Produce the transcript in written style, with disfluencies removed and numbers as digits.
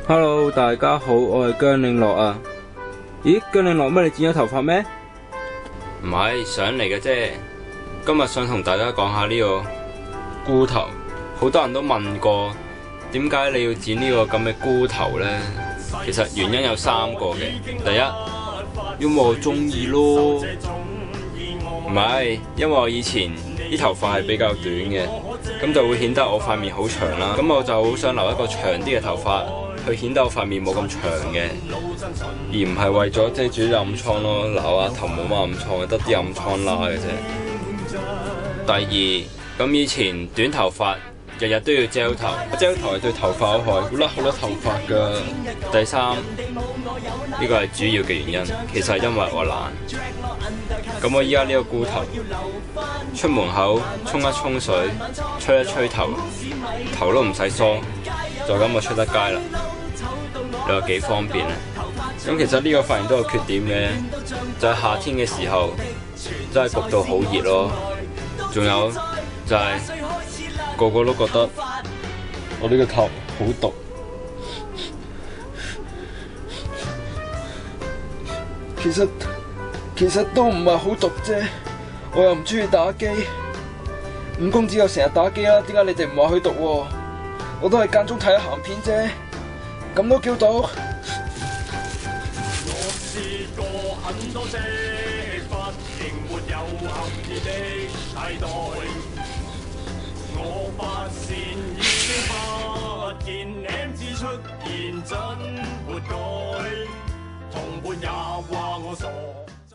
Hello， 大家好，我係姜嶺樂啊。咦，姜嶺樂乜？你剪咗頭髮咩？唔係，想嚟嘅啫。今日想同大家講下呢個菇頭，好多人都問過，點解你要剪呢個咁嘅菇頭呢？其實原因有3個嘅。第一，因為我中意咯。唔係，因為我以前啲頭髮係比較短嘅，咁就會顯得我塊面好長啦。咁我就好想留一個長啲嘅頭髮，去顯得我塊面冇咁長嘅，而唔係為咗遮住啲暗瘡咯。嗱，我頭冇乜暗瘡，得啲暗瘡啦嘅啫。第二，咁以前短頭髮日日都要遮頭，遮頭係對頭髮好害，會甩好多頭髮㗎。第三，呢個係主要嘅原因，其實係因為我懶。咁我依家呢個菇頭，出門口沖一沖水，吹一吹頭，頭都唔使梳，就咁就出得街啦。你話幾方便呢？咁其實呢個髮型都有缺點嘅，就係夏天嘅時候真係焗到好熱咯。仲有就係個個都覺得我呢個頭好毒。其實都唔係好毒啫，我又唔中意打機。五公子又成日打機啦，點解你哋唔話佢毒喎？我都係間中睇下鹹片啫，咁都叫毒？我試過很多隻，發現沒有合意的替代。我發現已經發現 M 字出現真活該，同伴也話我傻。